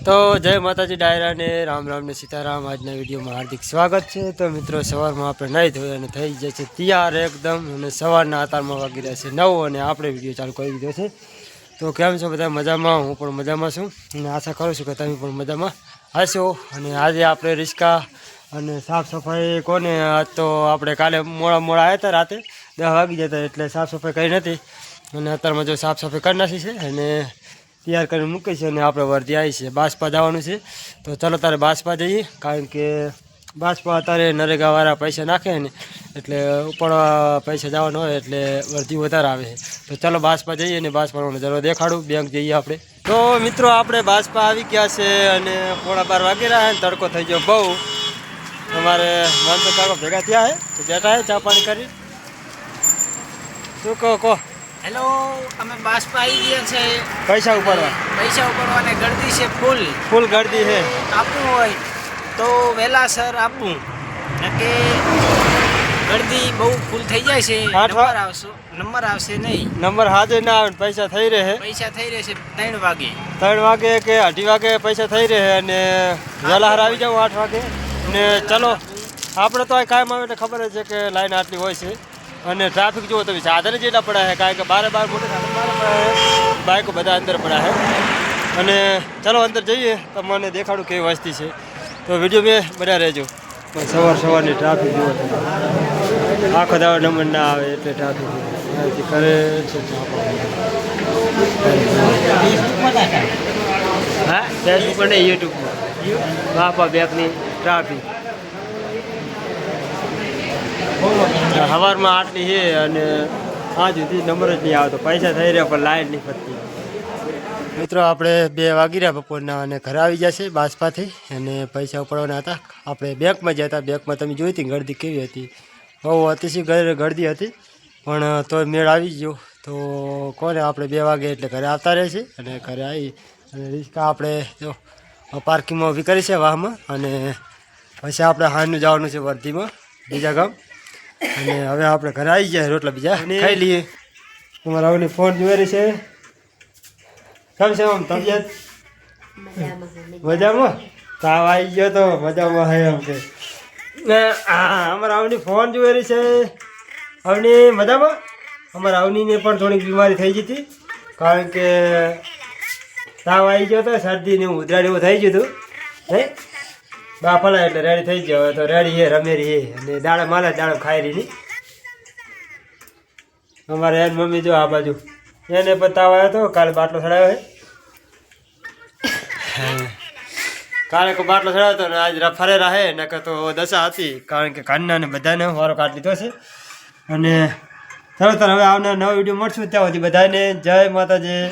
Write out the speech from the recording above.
તો જય માતાજી ડાયરા ને રામ રામ ને સીતારામ। આજના વિડીયોમાં હાર્દિક સ્વાગત છે। તો મિત્રો સવારમાં આપણે નાહી ધોઈ અને થઈ જશે તૈયાર એકદમ, અને સવારના આતારમાં વાગી રહ્યા છે 9 અને આપણે વિડીયો ચાલુ કરી દીધો છે। તો કેમ છો બધા? મજામાં? હું પણ મજામાં છું અને આશા કરું છું કે તમે પણ મજામાં હશો। અને આજે આપણે રિસ્કા અને સાફ સફાઈ કોને, આજ તો આપણે કાલે મોડા આવ્યા હતા, રાતે 10 વાગી જતા એટલે સાફ સફાઈ કરી નથી, અને અત્યારમાં જો સાફ સફાઈ કરી નાખી છે અને તૈયાર કરીને મૂકી છે। અને આપણે વર્ધી આવી છે, બાસપા જવાનું છે। તો ચાલો તારે બાસપા જઈએ, કારણ કે બાસપા અત્યારે નરેગાવાળા પૈસા નાખે ને એટલે ઉપર પૈસા જવાનું હોય એટલે વર્ધી વધારે આવે છે। તો ચાલો બાસપા જઈએ અને બાસપાનો જરો દેખાડું, બેંક જઈએ આપણે। તો મિત્રો આપણે બાસપા આવી ગયા છે અને 11:15 વાગી રહ્યા છે, તડકો થઈ ગયો બહુ। અમારે માનતો કાકો ભેગા થયા છે, બેઠા છે ચા પાણી કરી। શું કહો? હેલો, અમે બાસપા આવી ગયા છે। પૈસા ઉપાડવા ને ગળદી છે, ફૂલ ગળદી છે। આપવું હોય તો વહેલાસર આપવું, કે ગળદી બહુ ફૂલ થઈ જાય છે। નંબર આવશે નહીં, નંબર હાજર ના આવે, પૈસા થઈ રહે 3 વાગે કે 2:30 વાગે પૈસા થઈ રહે। અને વહેલા આવી જાવ 8 વાગે ને ચલો। આપણે તો આ કાયમ આવે એટલે ખબર જ છે કે લાઈન આટલી હોય છે, અને ટ્રાફિક જુઓ તમે, સાધન જેટલા પડ્યા છે, કારણ કે બારે મોટે સાધન બારે પડ્યા છે, બાઇકો બધા અંદર પડ્યા છે। અને ચલો અંદર જઈએ, તમને દેખાડું કેવી વસ્તી છે, તો વિડીયો મેં બધા રહેજો। પણ સવારની ટ્રાફિક જુઓ તમે, આખો દાડો નંબર ના આવે એટલે ટ્રાફિક કરે છે। હા, ફેસબુક પર નહીં, યુટ્યુબમાં બાપા બેકની ટ્રાફિક સવારમાં આટલી છે, અને આ સુધી નંબર જ નહીં આવતો, પૈસા થઈ રહ્યા પણ લાઈન નહીં ફરતી। મિત્રો આપણે 2 વાગી રહ્યા બપોરના, અને ઘરે આવી જશે બાસપાથી, અને પૈસા ઉપાડવાના હતા। આપણે બેંકમાં ગયા હતા, બેંકમાં તમે જોઈ હતી ગળદી કેવી હતી, બહુ અતિશય ગળદી હતી, પણ તો મેળ આવી ગયો। તો કોને આપણે 2 વાગે એટલે ઘરે આવતા રહેશે, અને ઘરે આવી અને રિક્ષા આપણે જો પાર્કિંગમાં ઊભી કરી છે વાહમાં, અને પછી આપણે હાંજનું જવાનું છે વર્ધીમાં બીજા ગામ। અને હવે આપણે ઘરે આવી જાય, રોટલા બીજા ખાઈ લઈએ। તમારા આવની ફોન જોઈ છે, કેમ છે આમ તબિયત? મજામાં? તાવ આવી ગયો તો મજામાં હે એમ કે અમારા આવની ફોન જોઈ છે। આવની મજામાં? અમારા આવનીને પણ થોડીક બીમારી થઈ ગઈ હતી, કારણ કે તાવ આવી ગયો હતો, શરદી ને ઉધરા જેવું થઈ ગયું હતું હે બાફલા, એટલે રેડી થઈ ગયો તો રેડી હે, રમેરી હે, અને દાડે માલે દાડે ખાઈ રહી। અમારે એની મમ્મી જો આ બાજુ, એને પણ તાવ આવ્યો હતો, કાલે બાટલો ચડાવ્યો છે, કાલે બાટલો ચડાવ્યો હતો ને આજ ફરે રહે ને તો દશા હતી, કારણ કે કાનના ને બધાને વારો કાઢ લીધો છે। અને ચાલો તાર હવે આવનાર નવો વિડીયો મળશું, ત્યાં સુધી બધાને જય માતાજી।